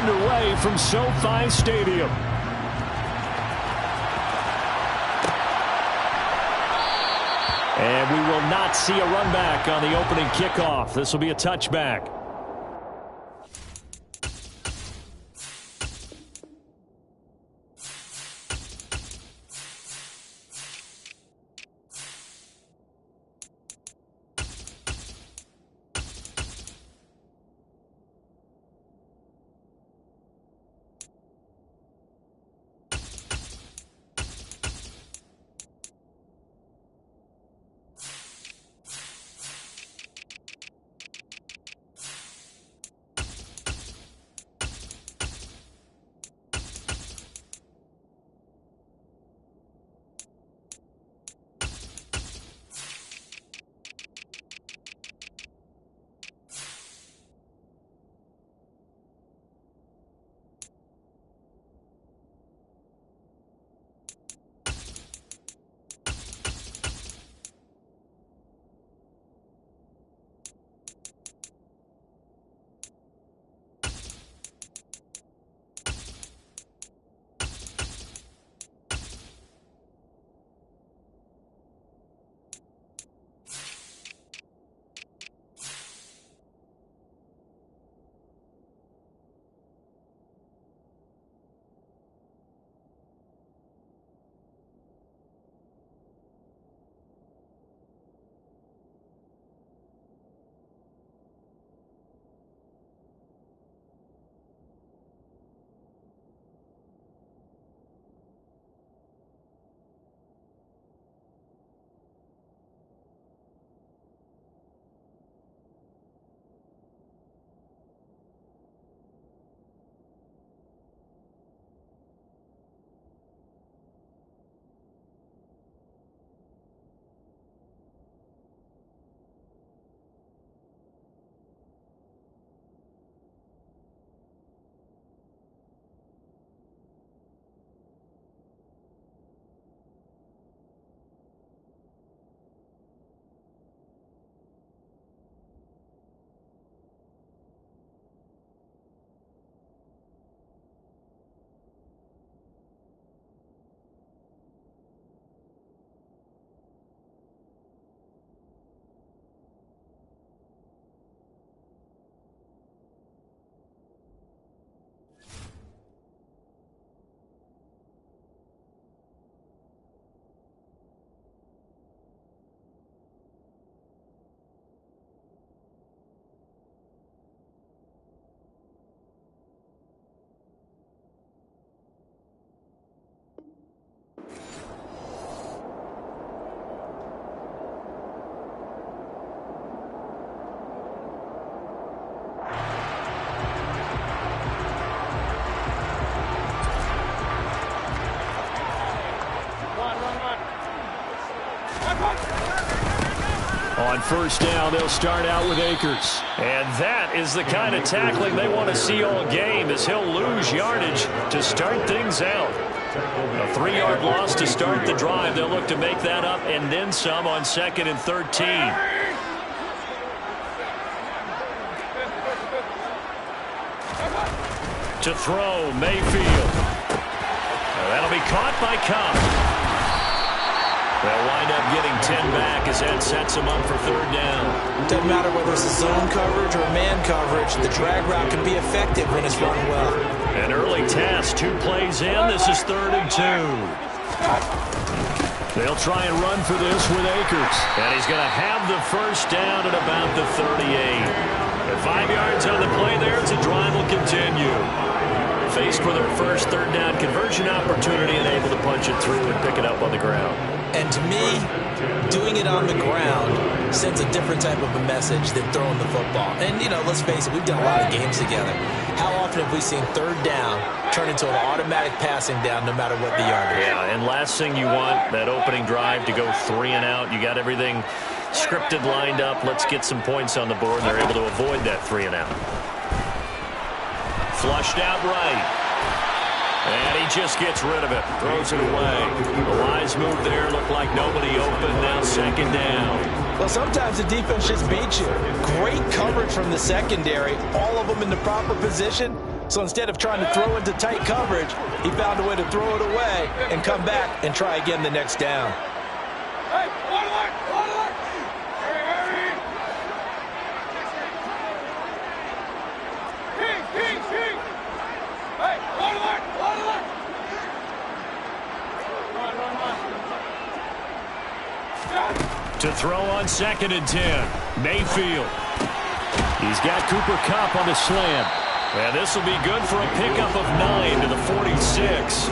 underway from SoFi Stadium. And we will not see a run back on the opening kickoff. This will be a touchback. On first down, they'll start out with Akers. And that is the kind of tackling they want to see all game, as he'll lose yardage to start things out. A 3-yard loss to start the drive. They'll look to make that up and then some on 2nd and 13. To throw, Mayfield. That'll be caught by Cobb. They'll wind up getting 10 back as that sets them up for 3rd down. Doesn't matter whether it's a zone coverage or man coverage, the drag route can be effective when it's run well. An early test, 2 plays in. This is 3rd and 2. They'll try and run for this with Akers. And he's going to have the first down at about the 38. At 5 yards on the play there, the drive will continue. Faced with their first 3rd down conversion opportunity and able to punch it through and pick it up on the ground. And to me, doing it on the ground sends a different type of a message than throwing the football. And, you know, let's face it, we've done a lot of games together. How often have we seen 3rd down turn into an automatic passing down no matter what the yardage? Yeah, and last thing you want, that opening drive to go 3 and out. You got everything scripted, lined up. Let's get some points on the board. They're able to avoid that 3 and out. Flushed out right. And he just gets rid of it. Throws it away. A wise move there. Looked like nobody open. Now 2nd down. Well, sometimes the defense just beats you. Great coverage from the secondary. All of them in the proper position. So instead of trying to throw into tight coverage, he found a way to throw it away and come back and try again the next down. Hey, to throw on 2nd and 10. Mayfield. He's got Cooper Kupp on the slant. And this will be good for a pickup of 9 to the 46.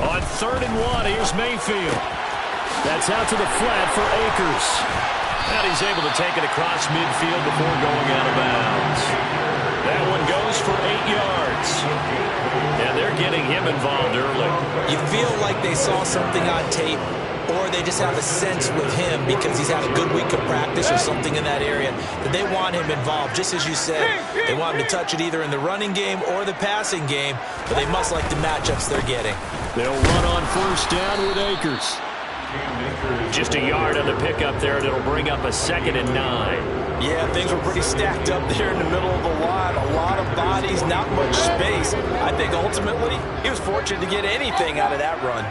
On 3rd and 1, here's Mayfield. That's out to the flat for Akers. And he's able to take it across midfield before going out of bounds. That one goes for 8 yards. And they're getting him involved early. You feel like they saw something on tape, or they just have a sense with him because he's had a good week of practice or something in that area that they want him involved. Just as you said, they want him to touch it either in the running game or the passing game, but they must like the matchups they're getting. They'll run on 1st down with Akers. Just a yard on the pickup there, and it'll bring up a 2nd and 9. Yeah, things were pretty stacked up there in the middle of the line. A lot of bodies, not much space. I think ultimately he was fortunate to get anything out of that run.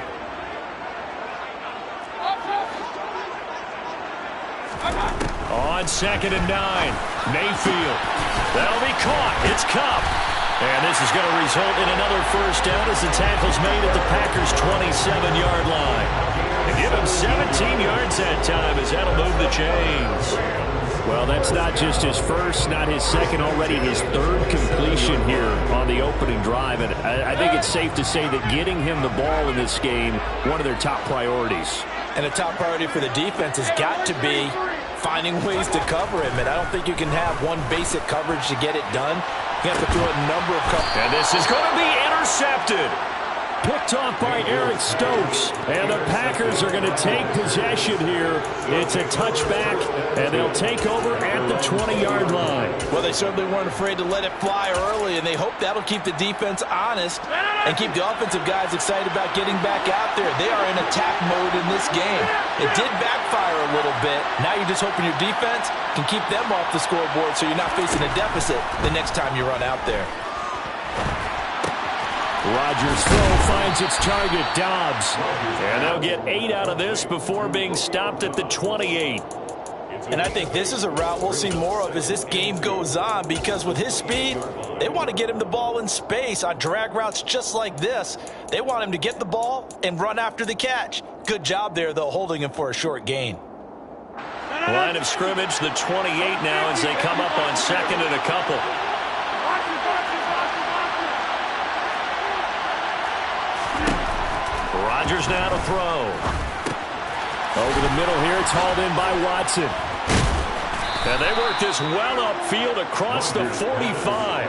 On 2nd and 9, Mayfield. That'll be caught. It's Kupp. And this is going to result in another 1st down as the tackle's made at the Packers' 27-yard line. And give him 17 yards that time as that'll move the chains. Well, that's not just his first, not his second, already his 3rd completion here on the opening drive. And I think it's safe to say that getting him the ball in this game, one of their top priorities. And a top priority for the defense has got to be finding ways to cover him. And I don't think you can have one basic coverage to get it done. You have to throw a number of coverage. And this is going to be intercepted. Picked off by Eric Stokes. And the Packers are going to take possession here. It's a touchback, and they'll take over at the 20-yard line. Well, they certainly weren't afraid to let it fly early, and they hope that'll keep the defense honest and keep the offensive guys excited about getting back out there. They are in attack mode in this game. It did backfire a little bit. Now you're just hoping your defense can keep them off the scoreboard so you're not facing a deficit the next time you run out there. Rodgers' throw finds its target, Dobbs. And they'll get 8 out of this before being stopped at the 28. And I think this is a route we'll see more of as this game goes on, because with his speed, they want to get him the ball in space on drag routes just like this. They want him to get the ball and run after the catch. Good job there, though, holding him for a short gain. Line of scrimmage, the 28 now as they come up on 2nd and a couple. Rodgers now to throw. Over the middle here, it's hauled in by Watson. And they work this well upfield across the 45.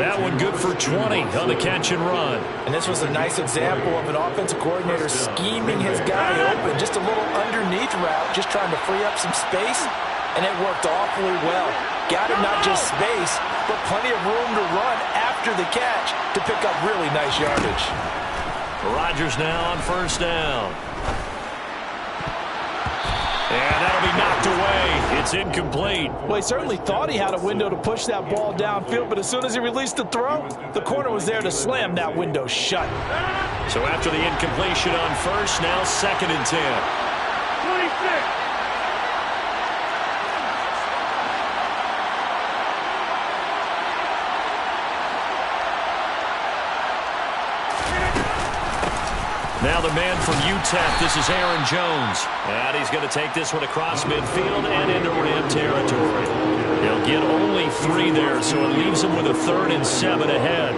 That one good for 20 on the catch and run. And this was a nice example of an offensive coordinator scheming his guy open. Just a little underneath route, just trying to free up some space. And it worked awfully well. Got him not just space, but plenty of room to run after the catch to pick up really nice yardage. Rodgers now on 1st down. And that'll be knocked away. It's incomplete. Well, he certainly thought he had a window to push that ball downfield, but as soon as he released the throw, the corner was there to slam that window shut. So after the incompletion on 1st, now 2nd and 10. 26. Now the man from UTEP, this is Aaron Jones. And he's going to take this one across midfield and into Ram territory. He'll get only 3 there, so it leaves him with a 3rd and 7 ahead.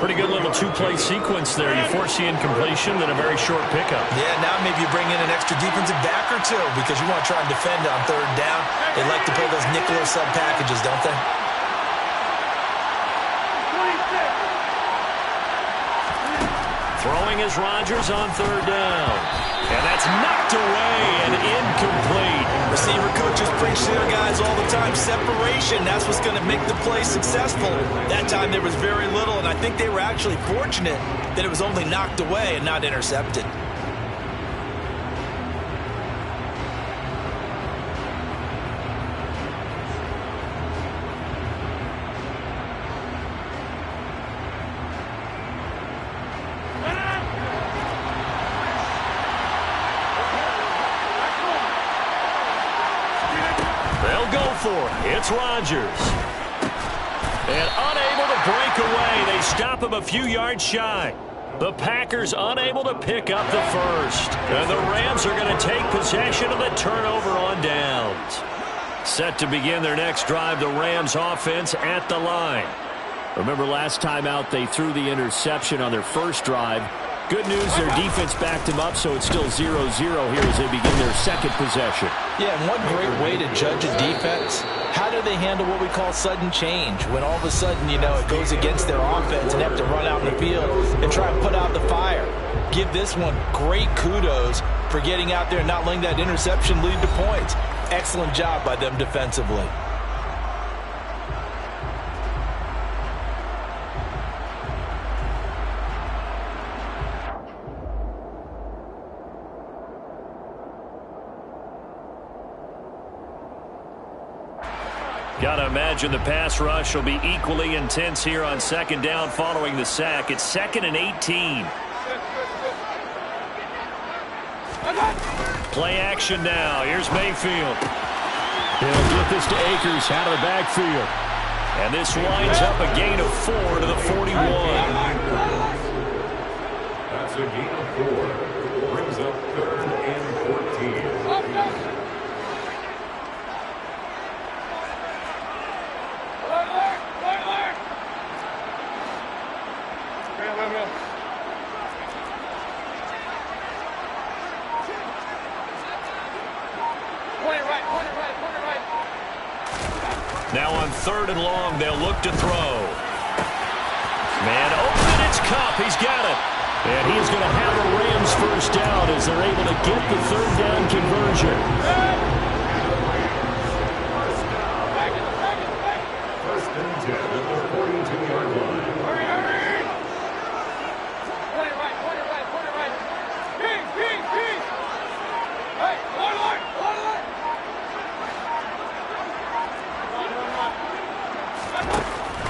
Pretty good little 2-play sequence there. You force the incompletion, then a very short pickup. Yeah, now maybe you bring in an extra defensive back or two because you want to try and defend on 3rd down. They like to play those nickel or sub packages, don't they? Throwing is Rodgers on 3rd down. And that's knocked away and incomplete. Receiver coaches preach to their guys all the time. Separation, that's what's going to make the play successful. That time there was very little, and I think they were actually fortunate that it was only knocked away and not intercepted. It's Rodgers. And unable to break away. They stop him a few yards shy. The Packers unable to pick up the first. And the Rams are going to take possession of the turnover on downs. Set to begin their next drive, the Rams offense at the line. Remember last time out they threw the interception on their first drive. Good news, their defense backed him up, so it's still 0-0 here as they begin their second possession. Yeah, and one great way to judge a defense, how do they handle what we call sudden change? When all of a sudden, you know, it goes against their offense and they have to run out in the field and try and put out the fire. Give this one great kudos for getting out there and not letting that interception lead to points. Excellent job by them defensively. Gotta imagine the pass rush will be equally intense here on second down following the sack. It's 2nd and 18. Play action now. Here's Mayfield. He'll get this to Akers out of the backfield. And this winds up a gain of 4 to the 41. That's a gain of 4. Brings up 3rd and 14. Now on 3rd and long, they'll look to throw. Man open, it's Cup. He's got it. And he's going to have a Rams first down as they're able to get the 3rd down conversion. First and 10 at the 42-yard line.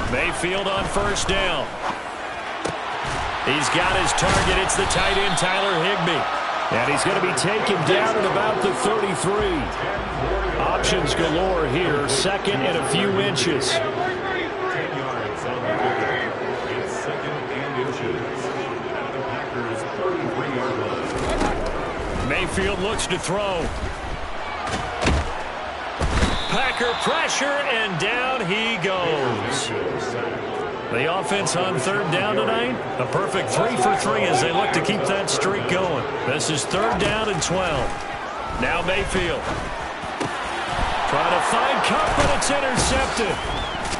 Mayfield on first down. He's got his target. It's the tight end, Tyler Higbee. And he's going to be taken down at about the 33. Options galore here. 2nd and a few inches. 10 yards on the pickup. It's 2nd and inches. At the Packers' 33-yard line. Mayfield looks to throw. Packer pressure, and down he goes. The offense on 3rd down tonight, a perfect 3 for 3 as they look to keep that streak going. This is 3rd down and 12. Now Mayfield. Trying to find Cup, but it's intercepted.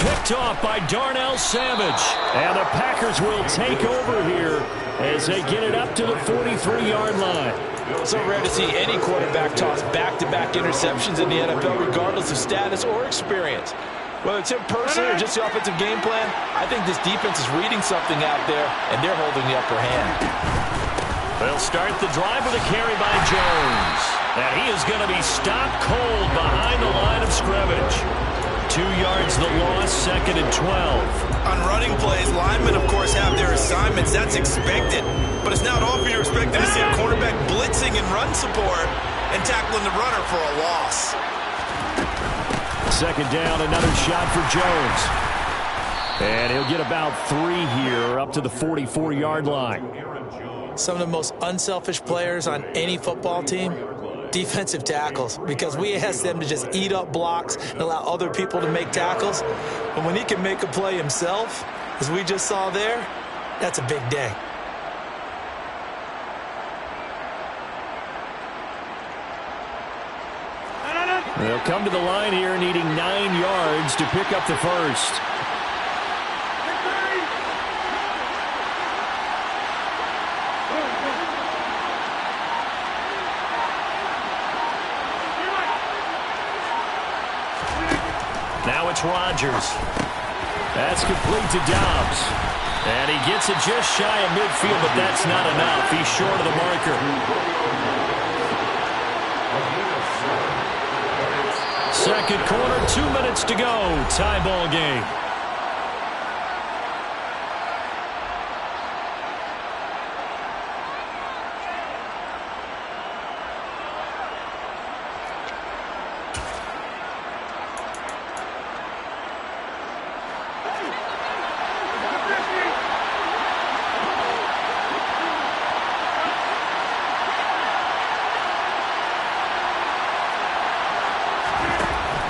Picked off by Darnell Savage. And the Packers will take over here as they get it up to the 43-yard line. So rare to see any quarterback toss back-to-back interceptions in the NFL, regardless of status or experience. Whether it's him personally or just the offensive game plan, I think this defense is reading something out there, and they're holding the upper hand. They'll start the drive with a carry by Jones. And he is going to be stopped cold behind the line of scrimmage. 2 yards the loss, 2nd and 12. On running plays, linemen, of course, have their assignments. That's expected. But it's not often you're expecting to see a cornerback blitzing in run support and tackling the runner for a loss. 2nd down, another shot for Jones. And he'll get about 3 here, up to the 44-yard line. Some of the most unselfish players on any football team, defensive tackles, because we ask them to just eat up blocks and allow other people to make tackles. But when he can make a play himself, as we just saw there, that's a big day. They'll come to the line here needing 9 yards to pick up the first. it's Rodgers. That's complete to Dobbs. And he gets it just shy of midfield, but that's not enough. He's short of the marker. Second quarter, 2 minutes to go. Tie ball game.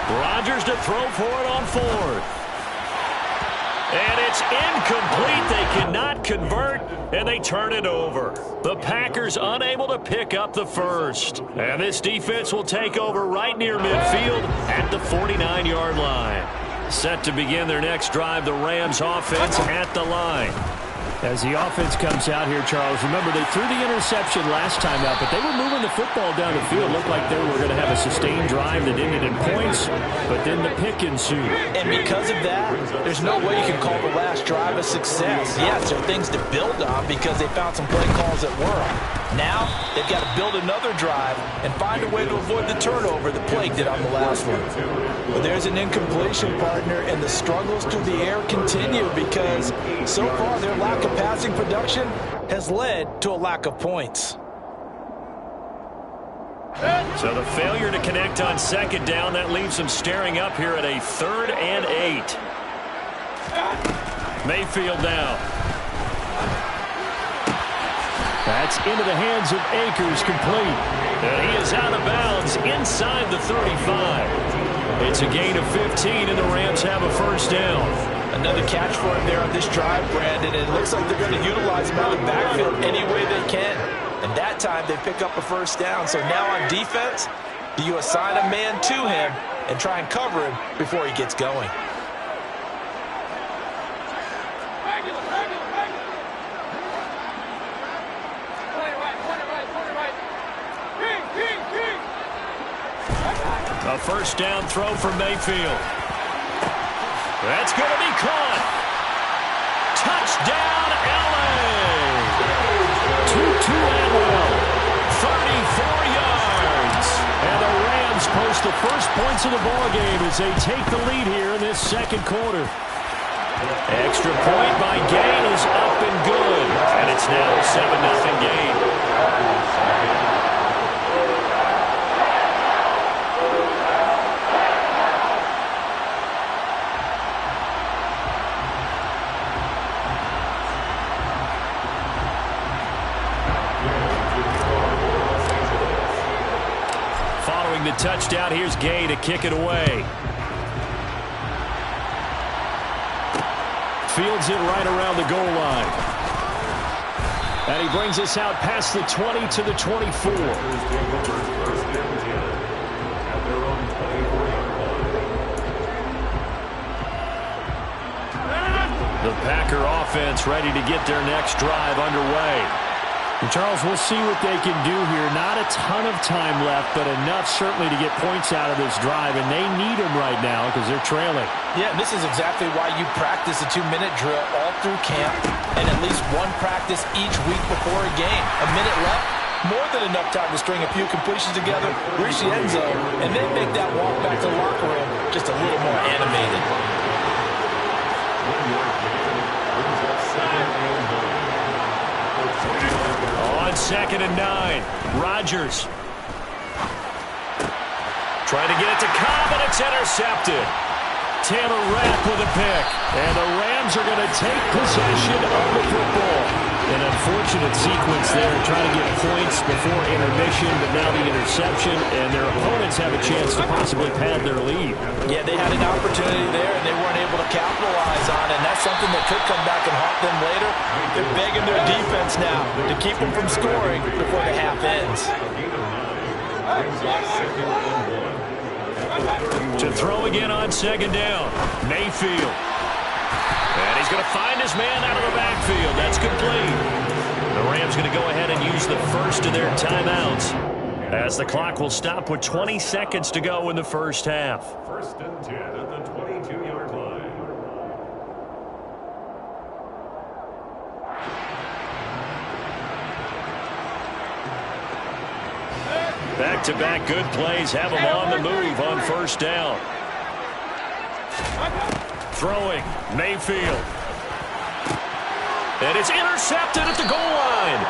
Rodgers to throw for it on fourth. And it's incomplete. They cannot convert, and they turn it over. The Packers unable to pick up the first. And this defense will take over right near midfield at the 49-yard line. Set to begin their next drive, the Rams offense at the line. As the offense comes out here, Charles, remember they threw the interception last time out, but they were moving the football down the field. Looked like they were going to have a sustained drive that ended in points, but then the pick ensued. And because of that, there's no way you can call the last drive a success. Yes, there are things to build on because they found some play calls that work. Now, they've got to build another drive and find a way to avoid the turnover that plagued it on the last one. But there's an incompletion, partner, and the struggles through the air continue because so far their lack of passing production has led to a lack of points. So the failure to connect on second down, that leaves them staring up here at a 3rd and 8. Mayfield now. That's into the hands of Akers, complete. And he is out of bounds inside the 35. It's a gain of 15, and the Rams have a first down. Another catch for him there on this drive, Brandon. And it looks like they're going to utilize him out of the backfield any way they can. And that time they pick up a first down. So now on defense, do you assign a man to him and try and cover him before he gets going? A first down throw for Mayfield. That's going to be caught. Touchdown, L.A. Tutu Atwell, 34 yards. And the Rams post the first points of the ballgame as they take the lead here in this second quarter. Extra point by Gain is up and good. And it's now a 7-0 game. The touchdown, here's Gay to kick it away. Fields it right around the goal line. And he brings us out past the 20 to the 24. The Packer offense ready to get their next drive underway. And Charles, we'll see what they can do here. Not a ton of time left, but enough certainly to get points out of this drive, and they need them right now because they're trailing. Yeah, and this is exactly why you practice a 2-minute drill all through camp and at least one practice each week before a game. A minute left, more than enough time to string a few completions together, reach the end zone, and then make that walk back to the locker room just a little more animated. On 2nd and 9, Rodgers. Trying to get it to Cobb, and it's intercepted. Taylor Rapp with a pick. And the Rams are going to take possession of the football. An unfortunate sequence there, trying to get points before intermission, but now the interception, and their opponents have a chance to possibly pad their lead. Yeah, they had an opportunity there, and they weren't able to capitalize on it, and that's something that could come back and haunt them later. They're begging their defense now to keep them from scoring before the half ends. To throw again on 2nd down, Mayfield. And he's going to find his man out of the backfield. That's complete. The Rams going to go ahead and use the first of their timeouts as the clock will stop with 20 seconds to go in the first half. 1st and 10 at the 22. Back-to-back good plays have them on the move on first down. Throwing, Mayfield. And it's intercepted at the goal line.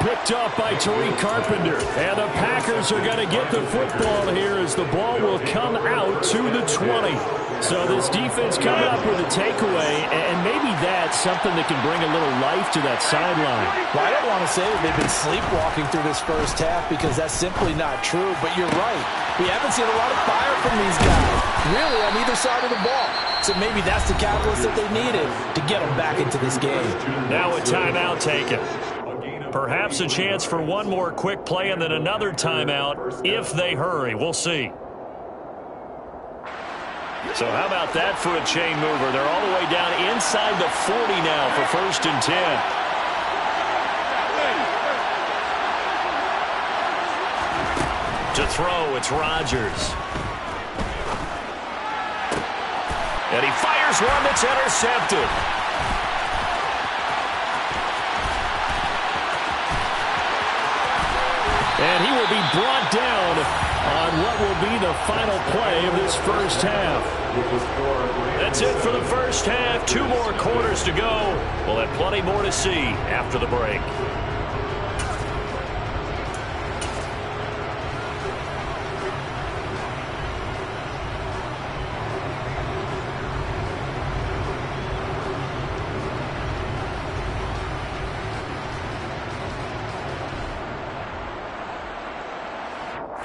Picked up by Tariq Carpenter. And the Packers are going to get the football here as the ball will come out to the 20. So this defense coming up with a takeaway, and maybe that's something that can bring a little life to that sideline. Well, I don't want to say that they've been sleepwalking through this first half because that's simply not true, but you're right. We haven't seen a lot of fire from these guys, really, on either side of the ball. So maybe that's the catalyst that they needed to get them back into this game. Now a timeout taken. Perhaps a chance for one more quick play and then another timeout if they hurry. We'll see. So how about that for a chain mover? They're all the way down inside the 40 now for 1st and 10. To throw, it's Rodgers. And he fires one that's intercepted. And he will be brought down on what will be the final play of this first half. That's it for the first half. 2 more quarters to go. We'll have plenty more to see after the break.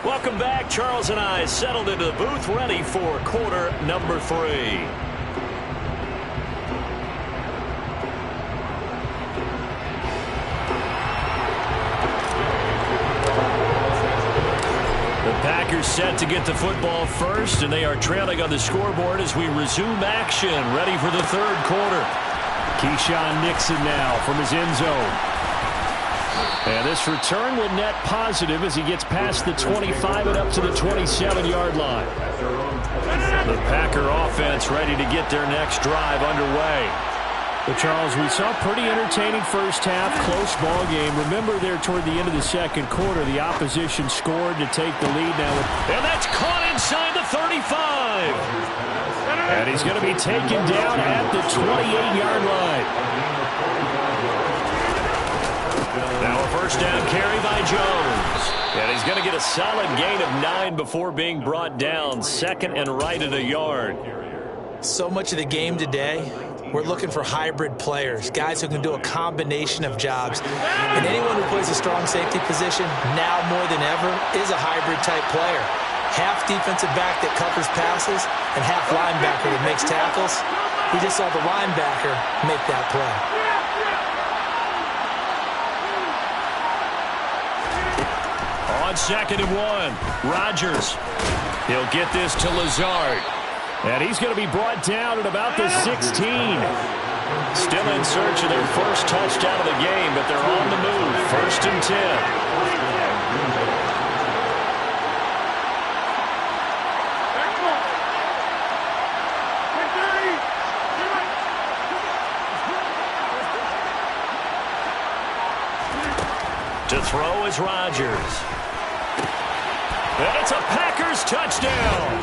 Welcome back. Charles and I settled into the booth, ready for quarter number 3. The Packers set to get the football first, and they are trailing on the scoreboard as we resume action, ready for the 3rd quarter. Keyshawn Nixon now from his end zone. And this return will net positive as he gets past the 25 and up to the 27-yard line. The Packer offense ready to get their next drive underway. But Charles, we saw a pretty entertaining first half, close ball game. Remember there toward the end of the 2nd quarter, the opposition scored to take the lead now. And that's caught inside the 35. And he's going to be taken down at the 28-yard line. Now a first down carry by Jones. And he's going to get a solid gain of 9 before being brought down. 2nd and right at a yard. So much of the game today, we're looking for hybrid players, guys who can do a combination of jobs. And anyone who plays a strong safety position, now more than ever, is a hybrid-type player. Half defensive back that covers passes and half linebacker that makes tackles. We just saw the linebacker make that play. On 2nd and 1, Rodgers. He'll get this to Lazard. And he's going to be brought down at about the 16. Still in search of their first touchdown of the game, but they're on the move. 1st and 10. To throw is Rodgers. And it's a Packers touchdown.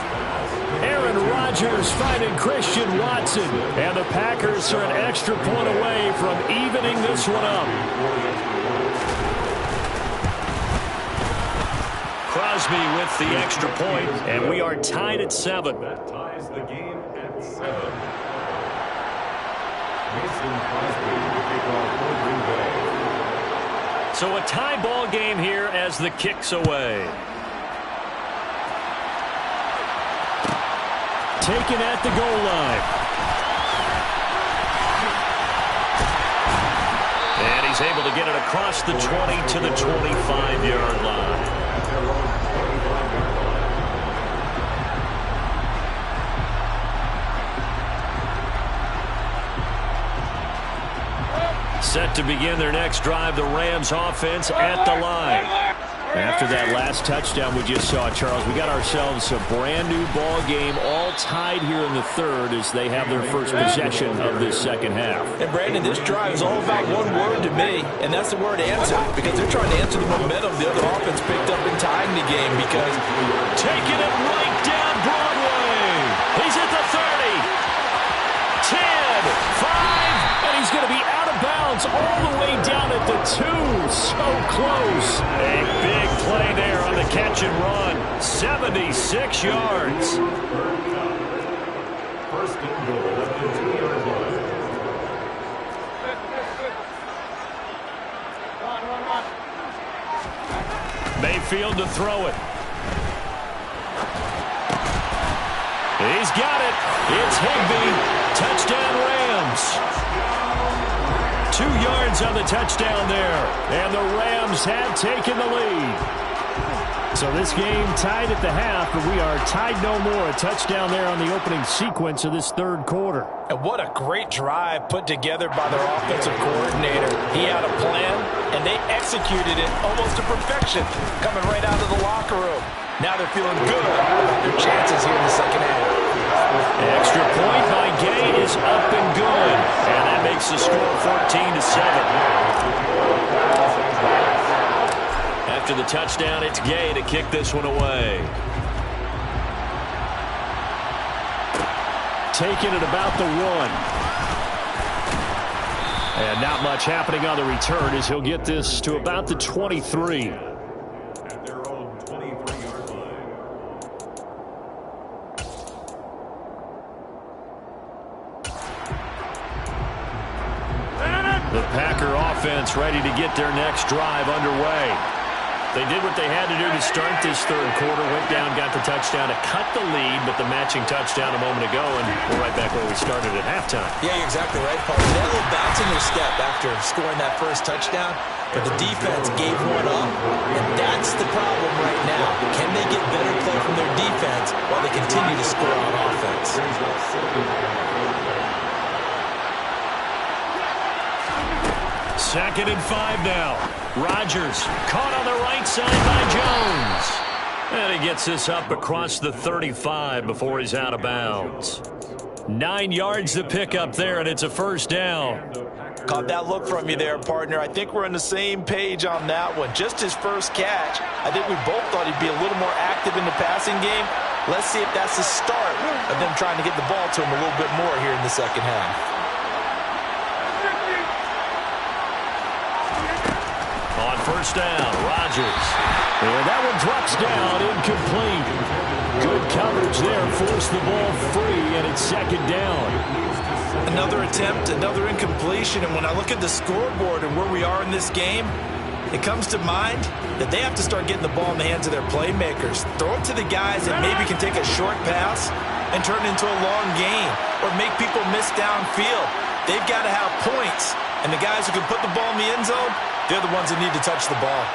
Aaron Rodgers finding Christian Watson. And the Packers are an extra point away from evening this one up. Crosby with the extra point, and we are tied at 7. That ties the game at 7. Mason Crosby to kick off for Green Bay. So a tie ball game here as the kick's away. Taken at the goal line. And he's able to get it across the 20 to the 25-yard line. Set to begin their next drive, the Rams offense at the line. After that last touchdown we just saw, Charles, we got ourselves a brand-new ball game, all tied here in the third as they have their first possession of this second half. And, Brandon, this drive is all about one word to me, and that's the word answer, because they're trying to answer the momentum the other offense picked up in tying the game, because taking it right down Broadway. He's at the 30, 10, 5, and he's going to be out of bounds all the way down at the 2. So close. A big play there on the catch and run. 76 yards. First and goal at the 2-yard line. Mayfield to throw it. He's got it. It's Higbee. Touchdown Rams. 2 yards on the touchdown there. And the Rams have taken the lead. So this game tied at the half, but we are tied no more. A touchdown there on the opening sequence of this third quarter. And what a great drive put together by their offensive coordinator. He had a plan, and they executed it almost to perfection, coming right out of the locker room. Now they're feeling good about their chances here in the second half. Extra point by Gay is up and good. And that makes the score 14-7. After the touchdown, it's Gay to kick this one away. Taking it about the 1. And not much happening on the return as he'll get this to about the 23. At their own 23-yard line. The Packer offense ready to get their next drive underway. They did what they had to do to start this third quarter. Went down, got the touchdown to cut the lead, but the matching touchdown a moment ago, and we're right back where we started at halftime. Yeah, you're exactly right, Paul. They had a little bounce in their step after scoring that first touchdown, but the defense gave one up, and that's the problem right now. Can they get better play from their defense while they continue to score on offense? Second and 5 now. Rodgers caught on the right side by Jones. And he gets this up across the 35 before he's out of bounds. 9 yards to pick up there, and it's a first down. Caught that look from you there, partner. I think we're on the same page on that one. Just his first catch. I think we both thought he'd be a little more active in the passing game. Let's see if that's the start of them trying to get the ball to him a little bit more here in the second half. On first down, Rodgers. And that one drops down, incomplete. Good coverage there, forced the ball free, and it's second down. Another attempt, another incompletion, and when I look at the scoreboard and where we are in this game, it comes to mind that they have to start getting the ball in the hands of their playmakers. Throw it to the guys that maybe can take a short pass and turn it into a long gain or make people miss downfield. They've got to have points, and the guys who can put the ball in the end zone, they're the ones that need to touch the ball.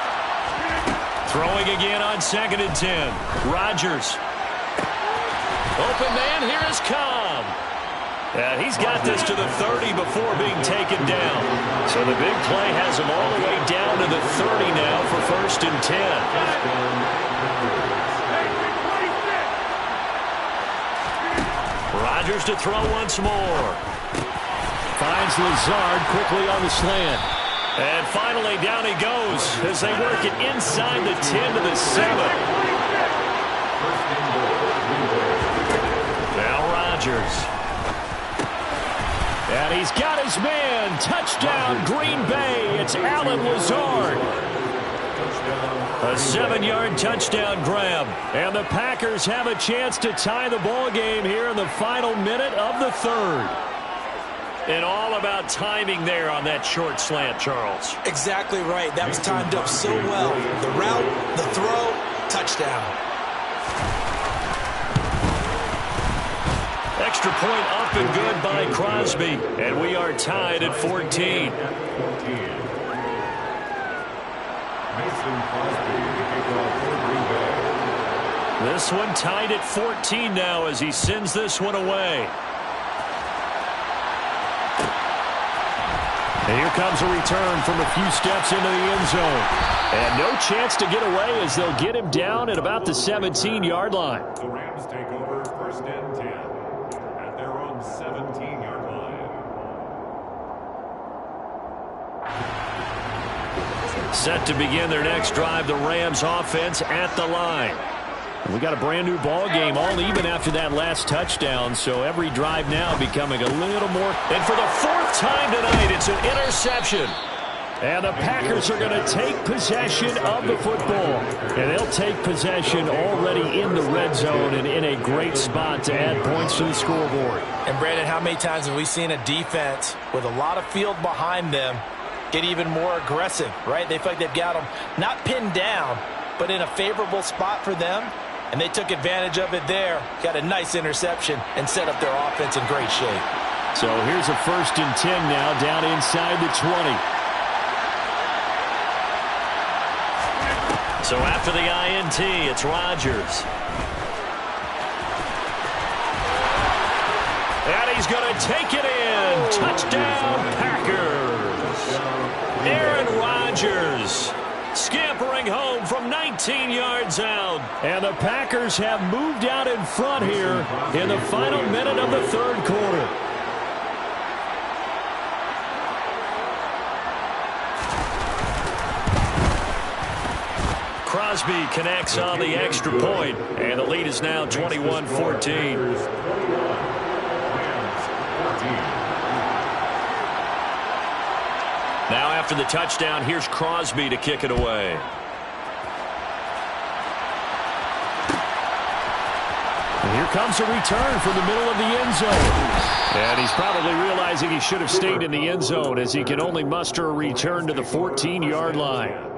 Throwing again on second and 10. Rodgers. Open man, here is Cobb. And he's got this to the 30 before being taken down. So the big play has him all the way down to the 30 now for first and 10. Rodgers to throw once more. Finds Lazard quickly on the slant. And finally, down he goes as they work it inside the 10 to the 7. Now Rodgers. And he's got his man. Touchdown, Green Bay. It's Allen Lazard. A 7-yard touchdown grab. And the Packers have a chance to tie the ball game here in the final minute of the third. And all about timing there on that short slant, Charles. Exactly right. That was timed up so well. The route, the throw, touchdown. Extra point up and good by Crosby. And we are tied at 14. This one tied at 14 now as he sends this one away. And here comes a return from a few steps into the end zone. And no chance to get away as they'll get him down at about the 17-yard line. The Rams take over 1st and 10 at their own 17-yard line. Set to begin their next drive, the Rams offense at the line. We got a brand new ball game, all even after that last touchdown, so every drive now becoming a little more. And for the 4th time tonight, it's an interception. And the Packers are going to take possession of the football. And they'll take possession already in the red zone and in a great spot to add points to the scoreboard. And Brandon, how many times have we seen a defense with a lot of field behind them get even more aggressive, right? They feel like they've got them not pinned down, but in a favorable spot for them. And they took advantage of it there, got a nice interception, and set up their offense in great shape. So here's a 1st and 10 now down inside the 20. So after the INT, it's Rodgers. And he's going to take it in. Touchdown, Packers. Aaron Rodgers scampering home from 19 yards out. And the Packers have moved out in front here in the final minute of the 3rd quarter. Crosby connects on the extra point, and the lead is now 21-14. Now after the touchdown, here's Crosby to kick it away. And here comes a return from the middle of the end zone. And he's probably realizing he should have stayed in the end zone as he can only muster a return to the 14-yard line.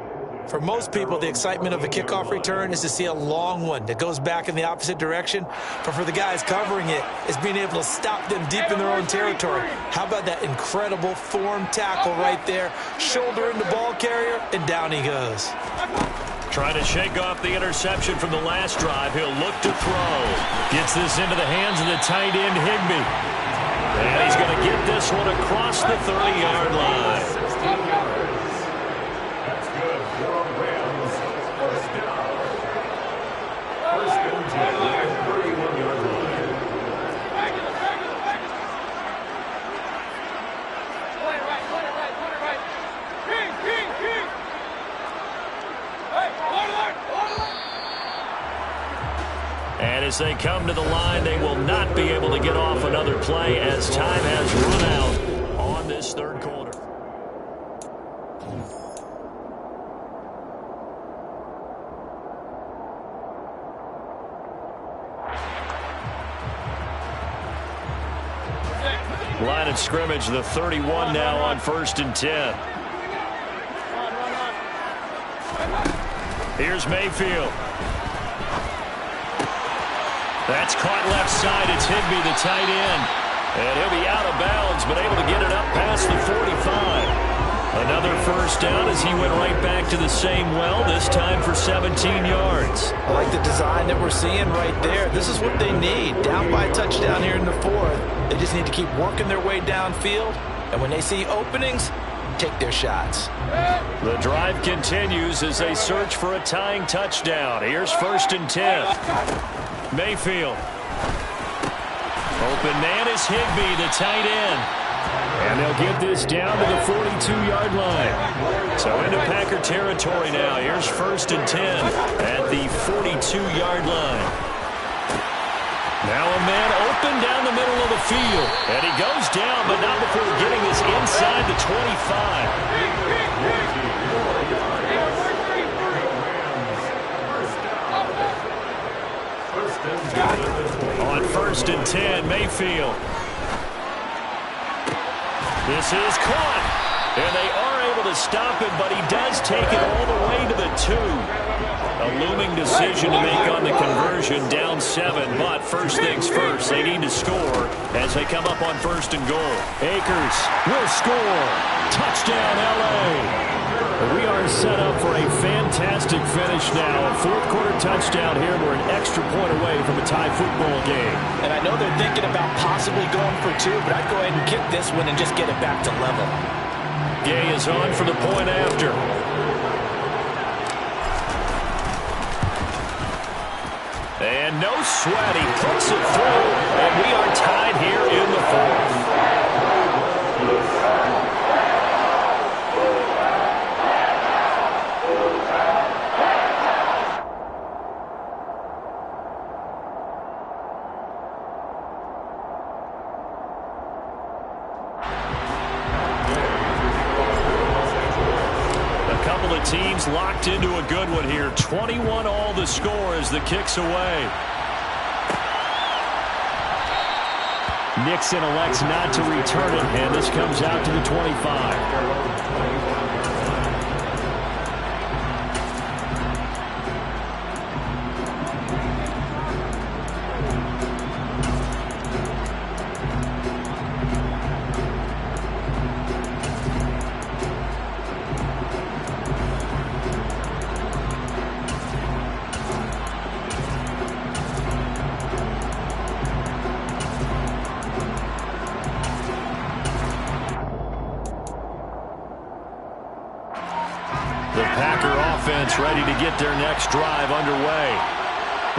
For most people, the excitement of a kickoff return is to see a long one that goes back in the opposite direction. But for the guys covering it, it's being able to stop them deep in their own territory. How about that incredible form tackle right there? Shoulder in the ball carrier, and down he goes. Trying to shake off the interception from the last drive. He'll look to throw. Gets this into the hands of the tight end, Higbee. And he's going to get this one across the 30-yard line. And as they come to the line, they will not be able to get off another play as time has run out on this 3rd quarter. Line of scrimmage, the 31 now on 1st and 10. Here's Mayfield. That's caught left side. It's Higbee, the tight end. And he'll be out of bounds, but able to get it up past the 45. Another 1st down as he went right back to the same well, this time for 17 yards. I like the design that we're seeing right there. This is what they need. Down by a touchdown here in the 4th. They just need to keep working their way downfield. And when they see openings, take their shots. The drive continues as they search for a tying touchdown. Here's 1st and 10. Mayfield. Open man is Higbee, the tight end. And they'll get this down to the 42-yard line. So into Packer territory now. Here's 1st and 10 at the 42-yard line. Now a man open down the middle of the field. And he goes down, but not before getting this inside the 25. On 1st and 10, Mayfield. This is caught. And they are able to stop him, but he does take it all the way to the 2. A looming decision to make on the conversion, down 7. But first things first, they need to score as they come up on 1st and goal. Akers will score. Touchdown, L.A. We are set up for a fantastic finish now. A 4th quarter touchdown here. We're an extra point away from a tie football game. And I know they're thinking about possibly going for 2, but I'd go ahead and kick this one and just get it back to level. Gay is on for the point after. And no sweat. He puts it through, and we are tied here in the fourth. Teams locked into a good one here. 21 all the score as the kick's away. Nixon elects not to return it, and this comes out to the 25. Ready to get their next drive underway.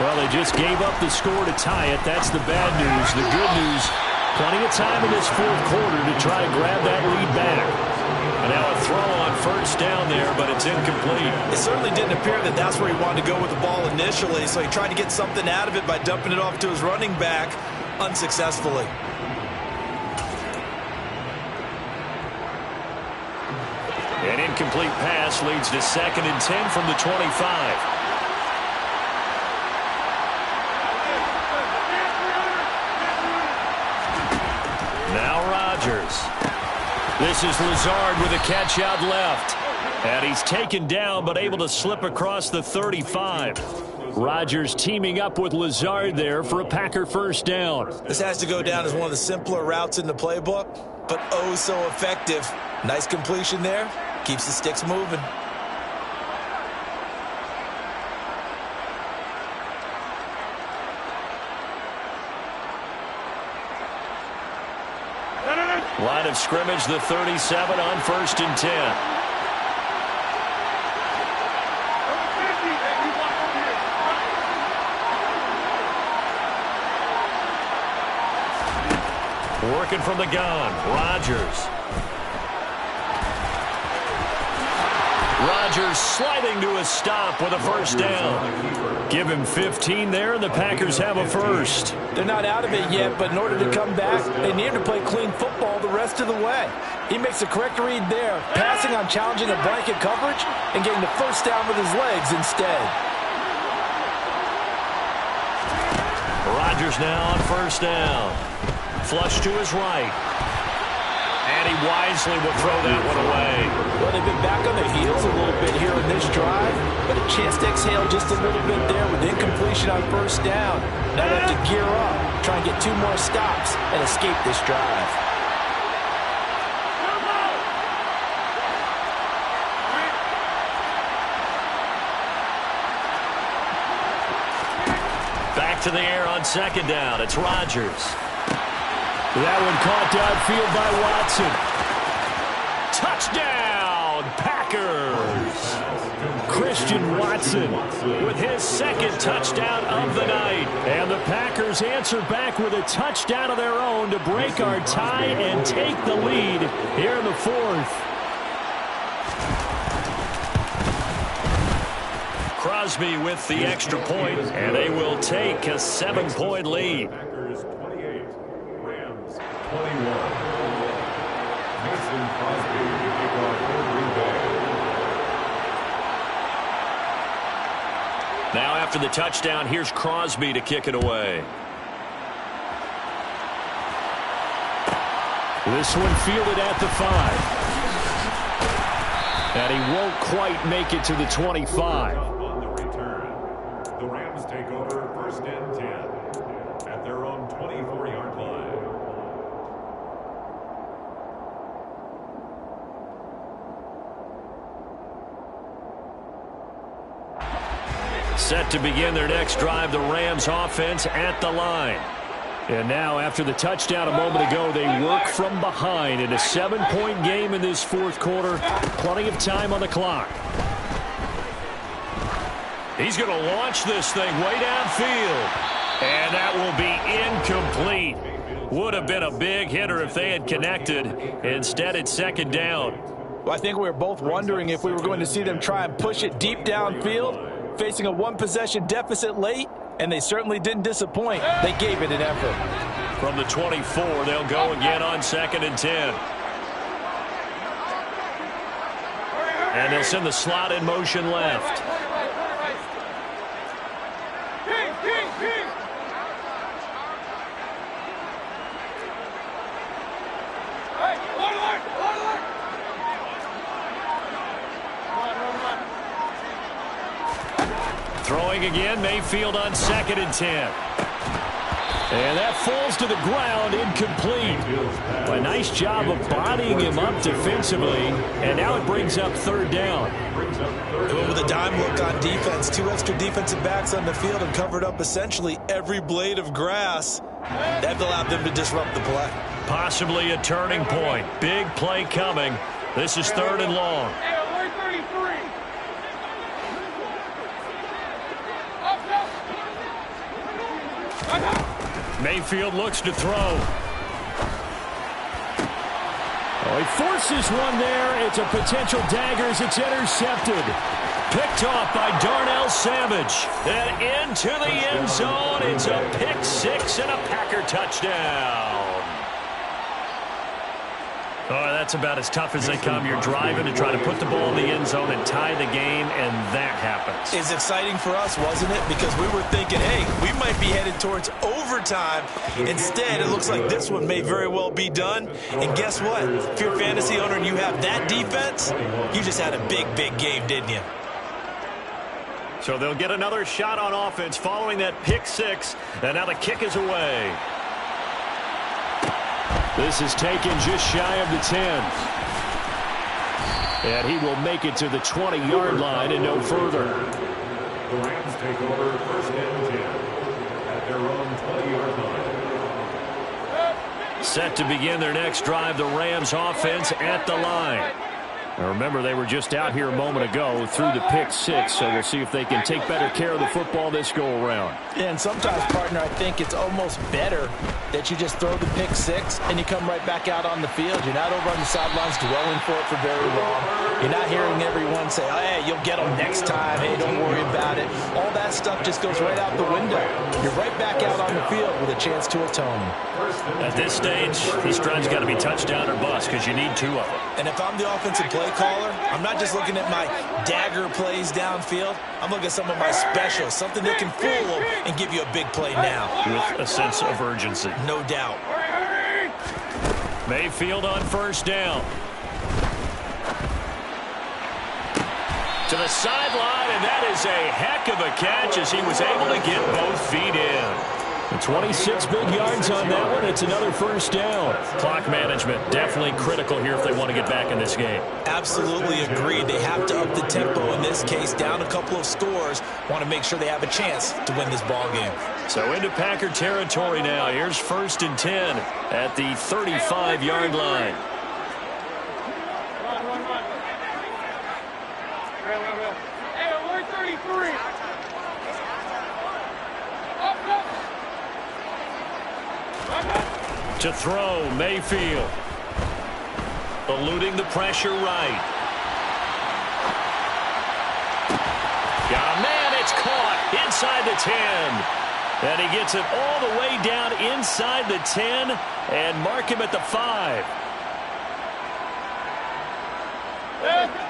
Well, they just gave up the score to tie it. That's the bad news. The good news, plenty of time in this fourth quarter to try to grab that lead back. And now a throw on first down there, but it's incomplete. It certainly didn't appear that that's where he wanted to go with the ball initially, so he tried to get something out of it by dumping it off to his running back unsuccessfully. An incomplete pass leads to 2nd and 10 from the 25. Now Rodgers. This is Lazard with a catch out left. And he's taken down but able to slip across the 35. Rodgers teaming up with Lazard there for a Packer first down. This has to go down as one of the simpler routes in the playbook, but oh so effective. Nice completion there. Keeps the sticks moving. Line of scrimmage, the 37 on 1st and 10. Working from the gun, Rodgers. Rodgers sliding to a stop with a first down. Give him 15 there, and the Packers have a first. They're not out of it yet, but in order to come back, they need to play clean football the rest of the way. He makes a correct read there, passing on challenging a blanket coverage and getting the first down with his legs instead. Rodgers now on first down. Flush to his right. And he wisely will throw that one away. Well, they've been back on their heels a little bit here in this drive, but a chance to exhale just a little bit there with incompletion on first down. Now they have to gear up, try and get 2 more stops, and escape this drive. Back to the air on 2nd down. It's Rodgers. That one caught downfield by Watson. Touchdown, Packers! Christian Watson with his 2nd touchdown of the night. And the Packers answer back with a touchdown of their own to break our tie and take the lead here in the 4th. Crosby with the extra point, and they will take a 7-point lead. 21. Mason Crosby to kick off for Green Bay. Now after the touchdown, here's Crosby to kick it away. This one fielded at the 5. And he won't quite make it to the 25. On the return, the Rams take over 1st and 10 at their own 24-yard line. Set to begin their next drive, the Rams offense at the line. And now, after the touchdown a moment ago, they work from behind in a 7-point game in this fourth quarter. Plenty of time on the clock. He's going to launch this thing way downfield. And that will be incomplete. Would have been a big hitter if they had connected. Instead, it's second down. Well, I think we were both wondering if we were going to see them try and push it deep downfield, facing a one-possession deficit late. And they certainly didn't disappoint. They gave it an effort. From the 24, they'll go again on 2nd and 10. And they'll send the slot in motion left. Throwing again, Mayfield on 2nd and 10. And that falls to the ground, incomplete. A nice job of bodying him up defensively, and now it brings up 3rd down. They went with a dime look on defense. 2 extra defensive backs on the field and covered up essentially every blade of grass. That allowed them to disrupt the play. Possibly a turning point. Big play coming. This is 3rd and long. Mayfield looks to throw. Oh, he forces one there. It's a potential dagger as it's intercepted. Picked off by Darnell Savage. And into the end zone. It's a pick 6 and a Packer touchdown. Oh, that's about as tough as they come. You're driving to try to put the ball in the end zone and tie the game, and that happens. It's exciting for us, wasn't it? Because we were thinking, hey, we might be headed towards overtime. Instead, it looks like this one may very well be done. And guess what? If you're a fantasy owner and you have that defense, you just had a big, big game, didn't you? So they'll get another shot on offense following that pick 6, and now the kick is away. This is taken just shy of the 10. And he will make it to the 20-yard line and no further. The Rams take over 1st and 10 at their own 20-yard line. Set to begin their next drive, the Rams offense at the line. Now remember, they were just out here a moment ago through the pick 6, so we'll see if they can take better care of the football this go-around. And sometimes, partner, I think it's almost better that you just throw the pick 6 and you come right back out on the field. You're not over on the sidelines dwelling for it for very long. You're not hearing everyone say, oh, hey, you'll get them next time. Hey, don't worry about it. All that stuff just goes right out the window. You're right back out on the field with a chance to atone. At this stage, this drive's got to be touchdown or bust because you need 2 of them. And if I'm the offensive play caller, I'm not just looking at my dagger plays downfield. I'm looking at some of my specials, something that can fool them and give you a big play now. With a sense of urgency. No doubt. Mayfield on 1st down. To the sideline, and that is a heck of a catch as he was able to get both feet in. 26 big yards on that one. It's another 1st down. Clock management definitely critical here if they want to get back in this game. Absolutely agreed. They have to up the tempo in this case, down a couple of scores. Want to make sure they have a chance to win this ball game. So into Packer territory now. Here's 1st and 10 at the 35-yard line. To throw, Mayfield. Eluding the pressure right. Got a man, it's caught inside the 10. And he gets it all the way down inside the 10 and mark him at the 5.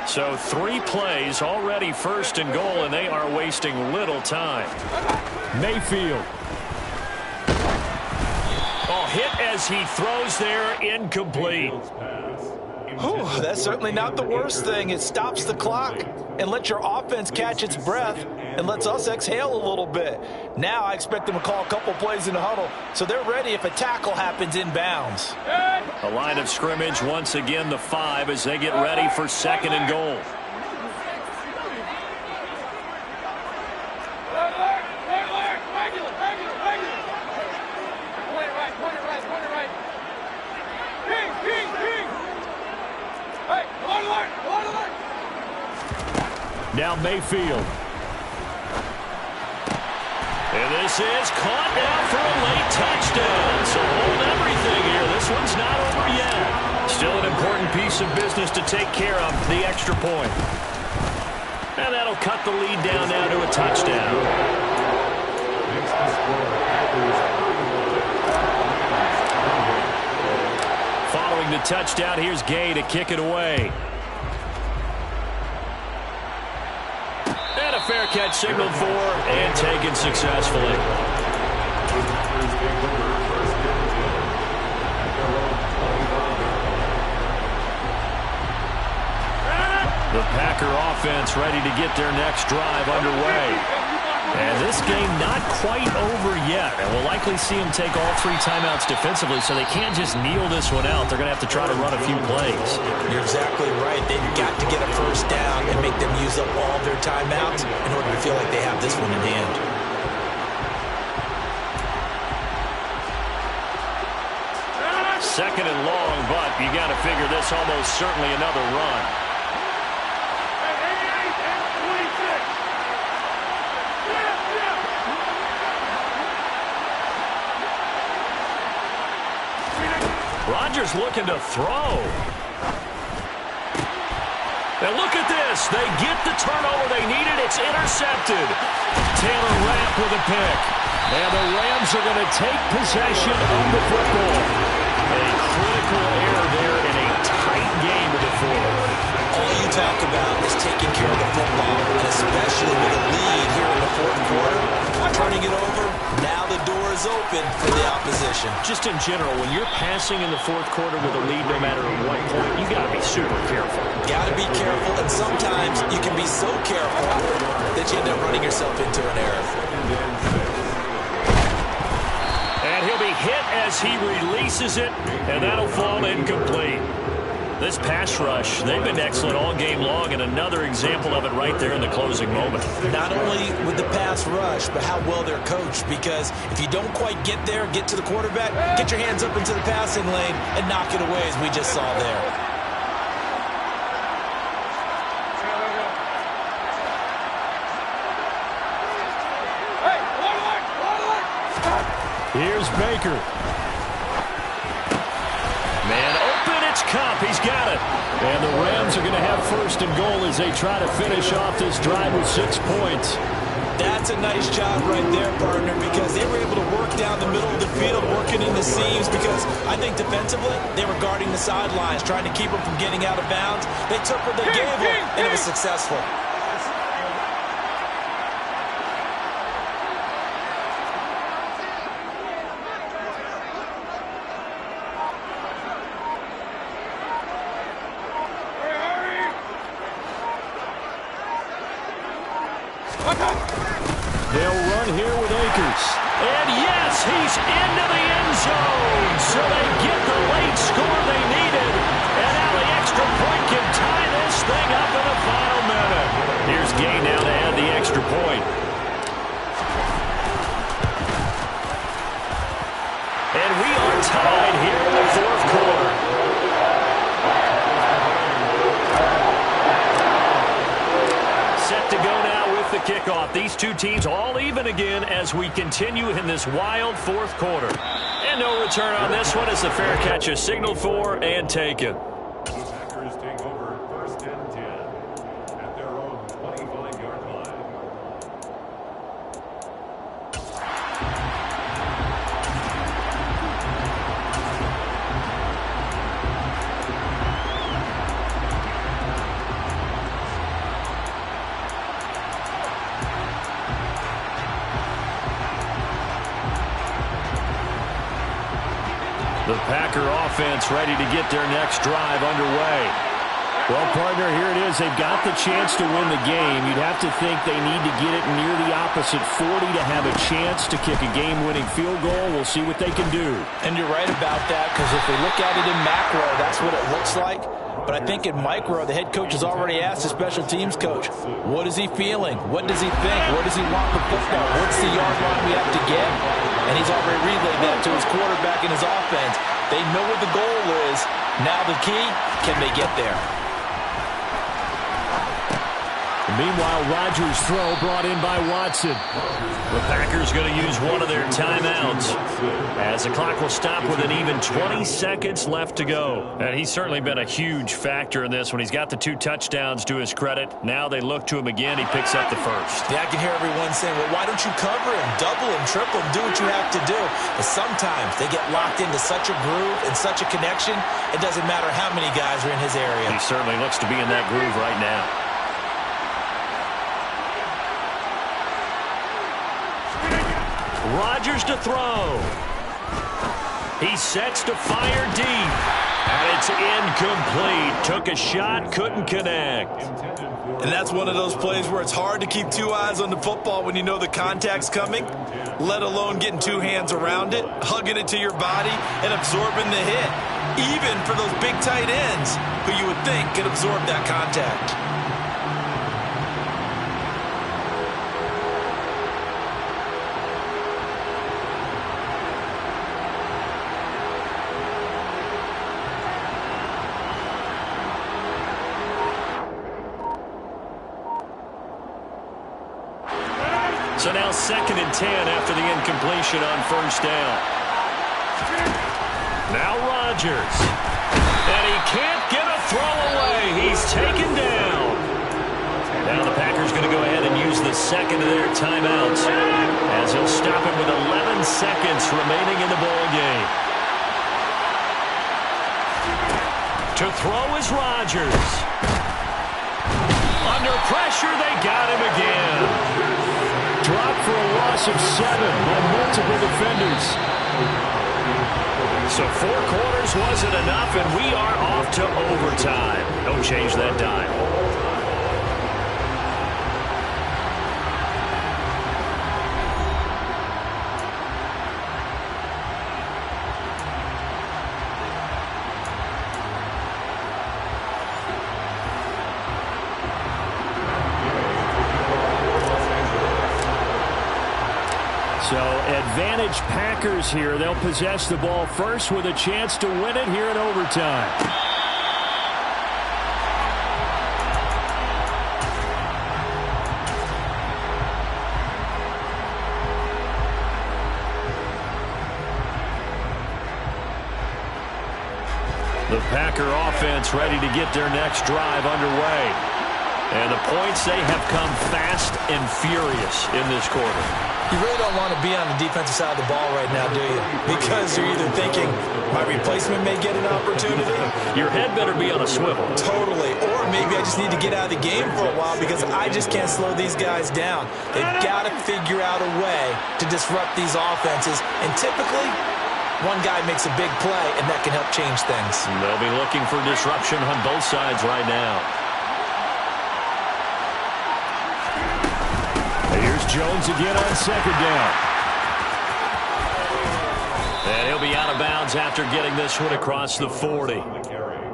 So 3 plays, already 1st and goal, and they are wasting little time. Mayfield. Oh, hit as he throws there, incomplete. Whew, that's certainly not the worst thing. It stops the clock and lets your offense catch its breath and lets us exhale a little bit. Now I expect them to call a couple plays in the huddle so they're ready if a tackle happens inbounds. A line of scrimmage, once again the 5 as they get ready for 2nd and goal. Now Mayfield. And this is caught down for a late touchdown. So hold everything here. This one's not over yet. Still an important piece of business to take care of, the extra point. And that'll cut the lead down now to a touchdown. Following the touchdown, here's Gay to kick it away. And a fair catch signaled for and taken successfully. The Packer offense ready to get their next drive underway. And this game not quite over yet. And we'll likely see them take all 3 timeouts defensively, so they can't just kneel this one out. They're going to have to try to run a few plays. You're exactly right. They've got to get a first down and make them use up all their timeouts in order to feel like they have this one in hand. Second and long, but you got to figure this almost certainly another run. Rodgers looking to throw. And look at this. They get the turnover they needed. It's intercepted. Taylor Rapp with a pick. And the Rams are going to take possession of the football. A critical error there in a tight game of the fourth. All you talk about is taking care of the football, and especially with a lead here in the fourth quarter. Turning it over, now the door is open for the opposition. Just in general, when you're passing in the fourth quarter with a lead, no matter at what point, you got to be super careful. Got to be careful, and sometimes you can be so careful that you end up running yourself into an error. And he'll be hit as he releases it, and that'll fall incomplete. This pass rush, they've been excellent all game long, and another example of it right there in the closing moment. Not only with the pass rush, but how well they're coached, because if you don't quite get there, get to the quarterback, get your hands up into the passing lane and knock it away, as we just saw there. Here's Baker. Man open, it's Cup. He's got it. And the Rams are going to have first and goal as they try to finish off this drive with 6 points. That's a nice job right there, partner, because they were able to work down the middle of the field, working in the seams, because I think defensively they were guarding the sidelines, trying to keep them from getting out of bounds. They took what they gave them, and it was successful. They'll run here with Akers. And yes, he's into the end zone. So they get the late score they needed. And now the extra point can tie this thing up in the final minute. Here's Gay now to add the extra point. And we are tied here in the fourth quarter. Set to go now with the kickoff. These two teams all even again as we continue in this wild fourth quarter. And no return on this one as the fair catch is signaled for and taken. The Packers take over first and 10 at their own 25-yard line. The Packer offense ready to get their next drive underway. Well, partner, here it is. They've got the chance to win the game. You'd have to think they need to get it near the opposite 40 to have a chance to kick a game-winning field goal. We'll see what they can do. And you're right about that, because if we look at it in macro, that's what it looks like. But I think in micro, the head coach has already asked the special teams coach, what is he feeling? What does he think? Where does he want the football? What's the yard line we have to get? And he's already relayed that to his quarterback and his offense. They know what the goal is. Now the key, can they get there? Meanwhile, Rodgers' throw brought in by Watson. The Packers going to use one of their timeouts as the clock will stop with an even 20 seconds left to go. And he's certainly been a huge factor in this when he's got the 2 touchdowns to his credit. Now they look to him again. He picks up the first. Yeah, I can hear everyone saying, well, why don't you cover him, double him, triple him, do what you have to do. But sometimes they get locked into such a groove and such a connection, it doesn't matter how many guys are in his area. He certainly looks to be in that groove right now. Rodgers to throw. He sets to fire deep. And it's incomplete. Took a shot, couldn't connect. And that's one of those plays where it's hard to keep 2 eyes on the football when you know the contact's coming, let alone getting 2 hands around it, hugging it to your body, and absorbing the hit. Even for those big tight ends who you would think could absorb that contact. So now 2nd and 10 after the incompletion on first down. Now Rodgers. And he can't get a throw away. He's taken down. Now the Packers going to go ahead and use the 2nd of their timeouts as he'll stop it with 11 seconds remaining in the ball game. To throw is Rodgers. Under pressure, they got him again. Dropped for a loss of 7 by multiple defenders. So 4 quarters wasn't enough, and we are off to overtime. Don't change that dime. So advantage Packers here. They'll possess the ball first with a chance to win it here in overtime. The Packer offense ready to get their next drive underway. And the points, they have come fast and furious in this quarter. You really don't want to be on the defensive side of the ball right now, do you? Because you're either thinking, my replacement may get an opportunity. Your head better be on a swivel. Totally. Or maybe I just need to get out of the game for a while because I just can't slow these guys down. They've got to figure out a way to disrupt these offenses. And typically, one guy makes a big play, and that can help change things. They'll be looking for disruption on both sides right now. Here's Jones again on 2nd down. And he'll be out of bounds after getting this one across the 40.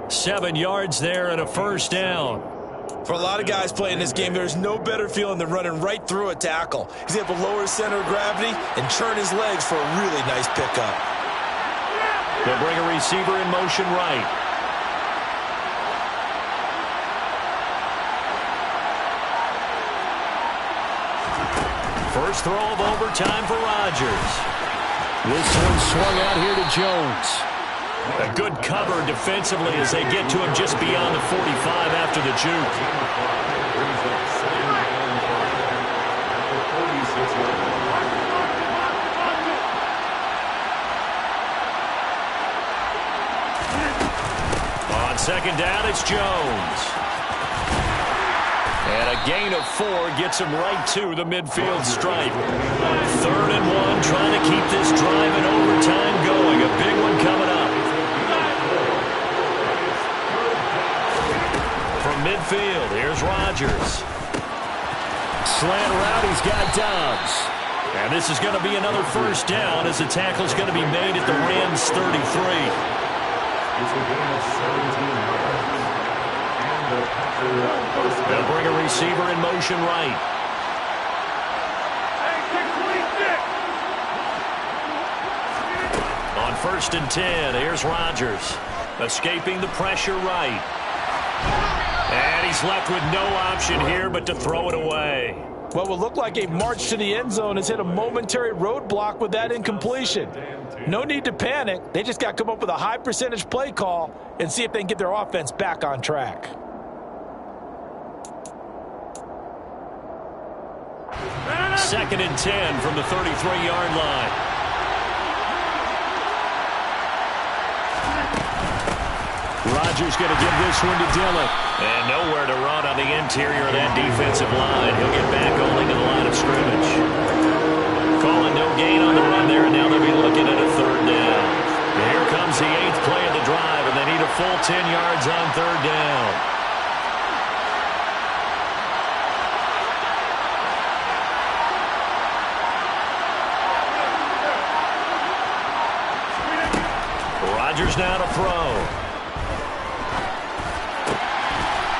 7 yards there and a first down. For a lot of guys playing this game, there's no better feeling than running right through a tackle. He's able to lower his center of gravity and turn his legs for a really nice pickup. They'll bring a receiver in motion right. First throw of overtime for Rodgers. This one swung out here to Jones. A good cover defensively as they get to him just beyond the 45 after the juke. On 2nd down, it's Jones. And a gain of 4 gets him right to the midfield stripe. 3rd and 1, trying to keep this drive in overtime going. A big one coming up. From midfield, here's Rodgers. Slant route, he's got Dobbs. And this is going to be another first down as the tackle's going to be made at the Rams' 33. They'll bring a receiver in motion right. On 1st and 10, here's Rodgers. Escaping the pressure right. And he's left with no option here but to throw it away. What will look like a march to the end zone has hit a momentary roadblock with that incompletion. No need to panic. They just got to come up with a high percentage play call and see if they can get their offense back on track. Second and 10 from the 33-yard line. Rodgers going to give this one to Dillon. And nowhere to run on the interior of that defensive line. He'll get back only to the line of scrimmage. Calling no gain on the run there, and now they'll be looking at a third down. And here comes the 8th play of the drive, and they need a full 10 yards on third down. Rodgers now to throw.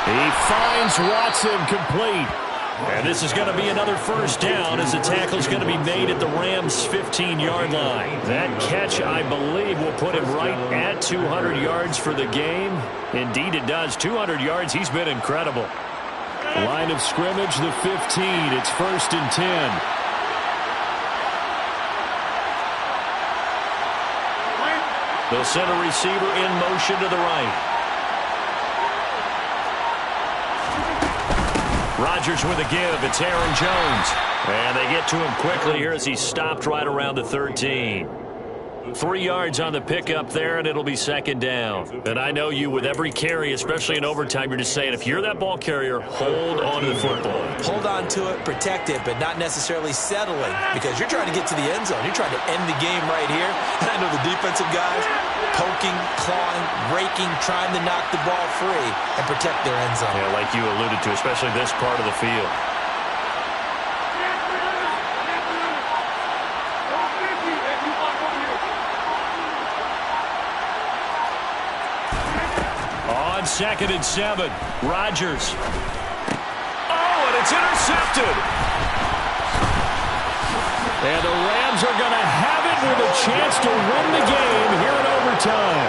He finds Watson complete. And this is going to be another first down as the tackle is going to be made at the Rams' 15-yard line. That catch, I believe, will put him right at 200 yards for the game. Indeed, it does. 200 yards. He's been incredible. Line of scrimmage, the 15. It's first and 10. They'll send a receiver in motion to the right. Rodgers with a give. It's Aaron Jones. And they get to him quickly here as he's stopped right around the 13. 3 yards on the pickup there, and it'll be second down. And I know you, with every carry, especially in overtime, you're just saying, if you're that ball carrier, hold on to the football. Hold on to it, protect it, but not necessarily settling, because you're trying to get to the end zone. You're trying to end the game right here. And I know the defensive guys poking, clawing, raking, trying to knock the ball free and protect their end zone. Yeah, like you alluded to, especially this part of the field. On second and 7, Rodgers. Oh, and it's intercepted. And the Rams are going to have it with a chance to win the game here in overtime.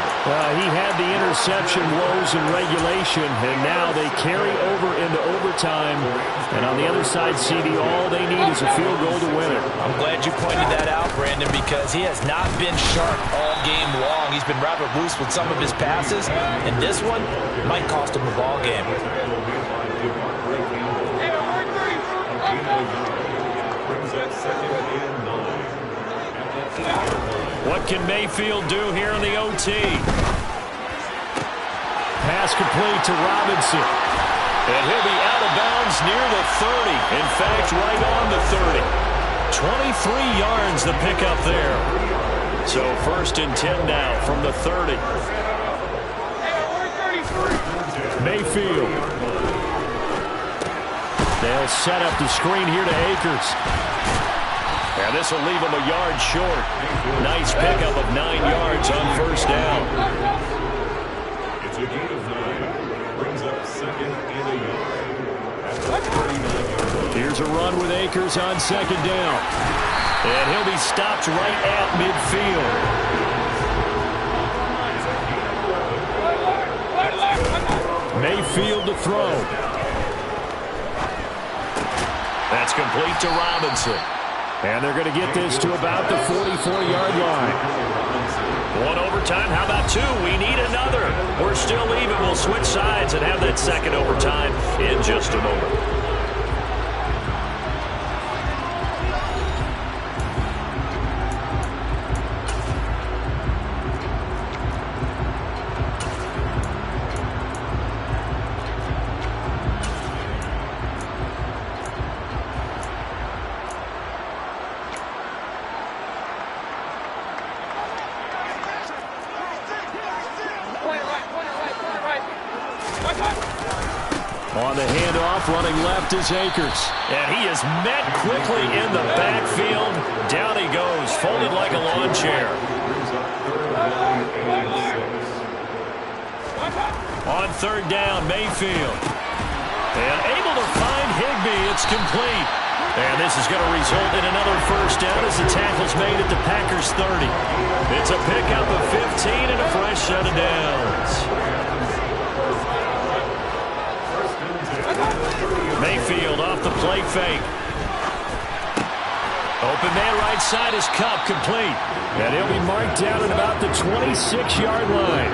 He had the interception woes in regulation, and now they carry over into overtime. And on the other side, CD, all they need is a field goal to win it. I'm glad you pointed that out, Brandon, because he has not been sharp all game long. He's been rather loose with some of his passes, and this one might cost him the ball game. What can Mayfield do here in the OT? Pass complete to Robinson. And he'll be out of bounds near the 30. In fact, right on the 30. 23 yards the pickup there. So first and 10 now from the 30. Mayfield. They'll set up the screen here to Akers. And this will leave him a yard short. Nice pickup of 9 yards on first down. It's a gain of 9. Brings up second and a yard. At the 39-yard line. Here's a run with Akers on second down. And he'll be stopped right at midfield. Mayfield to throw. That's complete to Robinson. And they're going to get this to about the 44-yard line. One overtime. How about two? We need another. We're still even. We'll switch sides and have that second overtime in just a moment. On the handoff, running left is Akers. And he is met quickly in the backfield. Down he goes, folded like a lawn chair. On third down, Mayfield. And able to find Higbee. It's complete. And this is going to result in another first down as the tackle's made at the Packers' 30. It's a pickup of 15 and a fresh set of downs. Mayfield off the play fake. Open man right side is Cup, complete. And he'll be marked down at about the 26-yard line.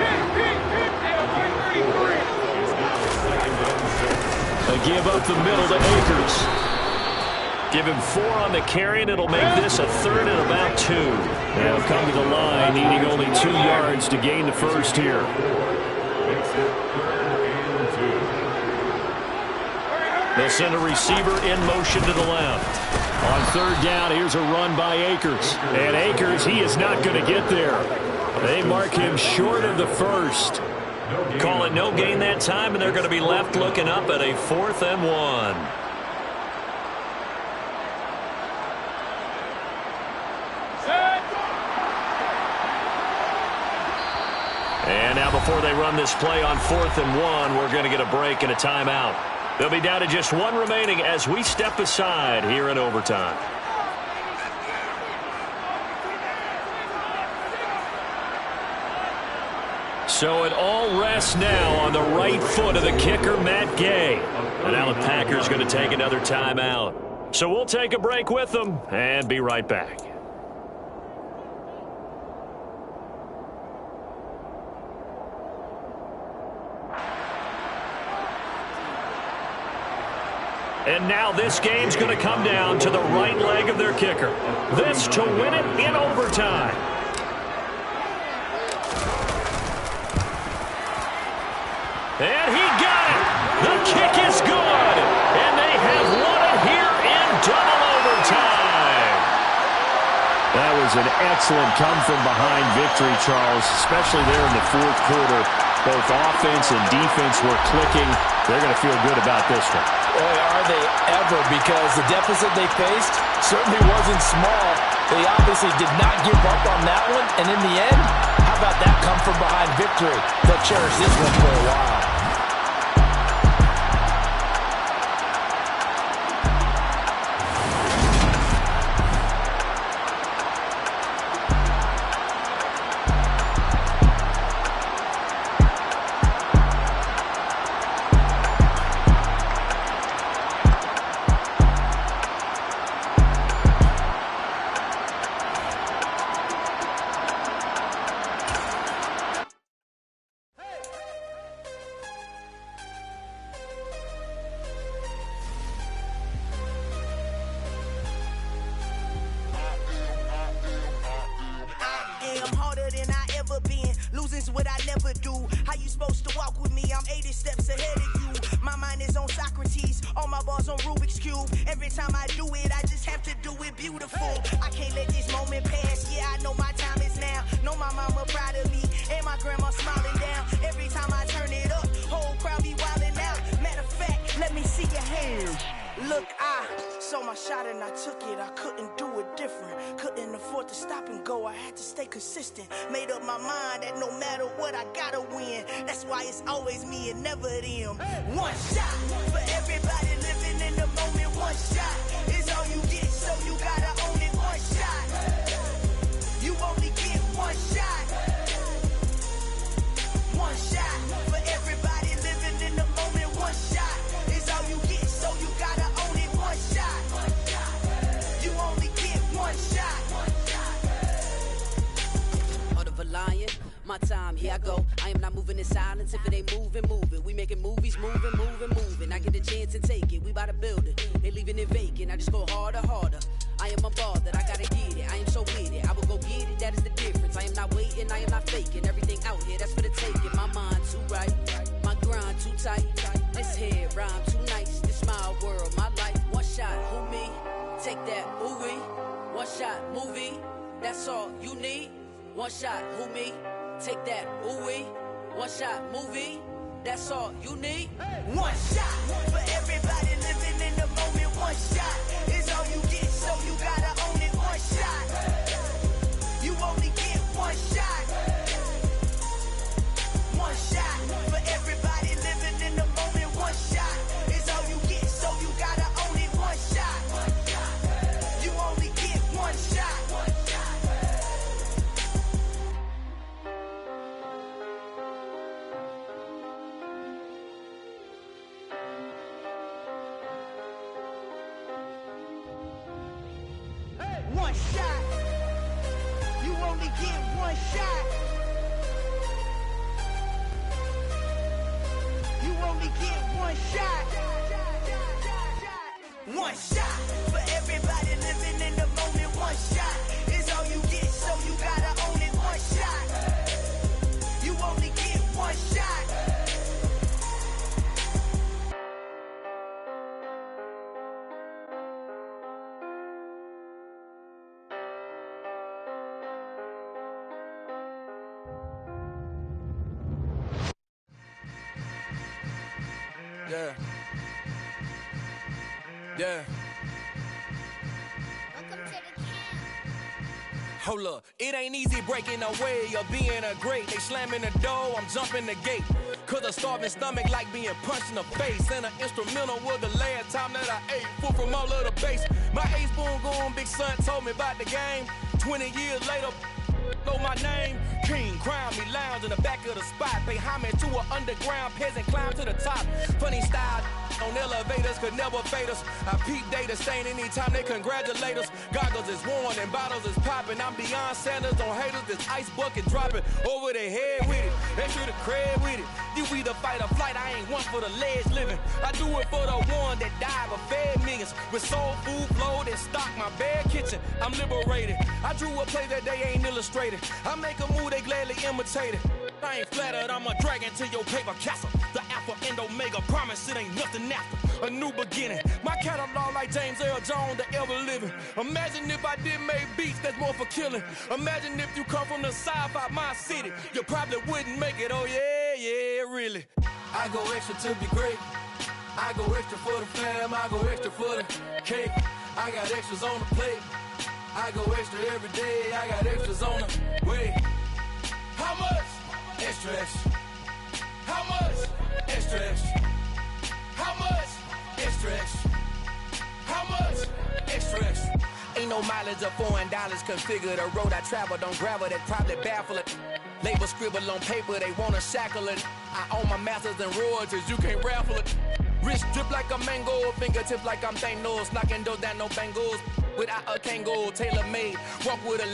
A give up the middle to Akers. Give him 4 on the carry, and it'll make this a 3rd and about 2. They'll come to the line, needing only 2 yards to gain the first here. They'll send a receiver in motion to the left. On 3rd down, here's a run by Akers. And Akers, he is not going to get there. They mark him short of the first. Call it no gain that time, and they're going to be left looking up at a 4th and 1. And now before they run this play on 4th and 1, we're going to get a break and a timeout. They'll be down to just 1 remaining as we step aside here in overtime. So it all rests now on the right foot of the kicker, Matt Gay. And now the Packers going to take another timeout. So we'll take a break with them and be right back. And now this game's going to come down to the right leg of their kicker. This to win it in overtime. And he got it. The kick is good. And they have won it here in double overtime. That was an excellent come-from-behind victory, Charles, especially there in the 4th quarter. Both offense and defense were clicking. They're going to feel good about this one. Boy, are they ever, because the deficit they faced certainly wasn't small. They obviously did not give up on that one, and in the end, how about that come-from-behind victory? They'll cherish this one for a while. Consistent, made up my mind that no matter what I gotta win. That's why it's always me and never them. One shot for everybody living in the moment. One shot is all you get, so you gotta own it. One shot, you only get one shot. One shot for everybody living in the moment. One shot is all you get, so you gotta own it. One shot, you only get one shot. Lion, my time, here I go. I am not moving in silence. If it ain't moving, move it. We making movies, moving. I get a chance and take it. We bout to build it. They leaving it vacant. I just go harder. I am a ball that I gotta get it. I am so with it. I will go get it. That is the difference. I am not waiting. I am not faking. Everything out here, that's for the taking. My mind too right. My grind too tight. This head rhyme too nice. This my world, my life. One shot, who me? Take that, ooh-wee. One shot, movie. That's all you need. One shot, who me? Take that, ooh-wee. One shot, movie. That's all you need. One shot for everybody living in the moment. One shot is all you get, so you gotta own it. One shot, you only get one shot. One shot for everybody living in the moment. One shot is all you get, so you gotta own it. One shot, you only get one shot. one shot. You only get one shot. You only get one shot. One shot for everybody living in the moment. One shot is all you get, so you gotta own it. One shot. You only get one shot. Yeah. Yeah. Hold up, it ain't easy breaking away or being a great. They slamming the door, I'm jumping the gate. Cause a starving stomach like being punched in the face. And an instrumental was the last time that I ate. Full from all of the bass. My ace boom going, big son told me about the game. 20 years later, know my name. King, crown me, lounge in the back of the spot. Pay homage to an underground peasant, climb to the top. Funny style on elevators could never fade us. I peep data stain anytime they congratulate us. Goggles is worn and bottles is popping. I'm beyond Sanders on haters, this ice bucket dropping over their head with it. Extra the cred with it. You either fight or flight, I ain't one for the ledge living. I do it for the one that died but fed millions. With soul food flowed and stocked my bare kitchen. I'm liberated. I drew a play that they ain't illustrated. I make a move, they gladly imitate it. I ain't flattered, I'm a dragon to your paper castle. The Alpha and Omega, promise it ain't nothing after. A new beginning. My catalog like James Earl Jones, the ever living. Imagine if I didn't make beats, that's more for killing. Imagine if you come from the sci-fi, my city. You probably wouldn't make it, oh yeah, yeah, really. I go extra to be great. I go extra for the fam, I go extra for the cake. I got extras on the plate. I go extra every day, I got extras on the way. How much? Extra, extra. How much? Extra, extra. How much? Extra, extra. How much? Extra, extra. Ain't no mileage of $4 configure the road I travel. Don't gravel that probably baffle it. Label scribble on paper, they wanna shackle it. I own my masters and royalties, you can't raffle it. Wrist drip like a mango, fingertips like I'm Thanos. Knocking doors down, no bangles. Without a Kango, tailor made. Walk with a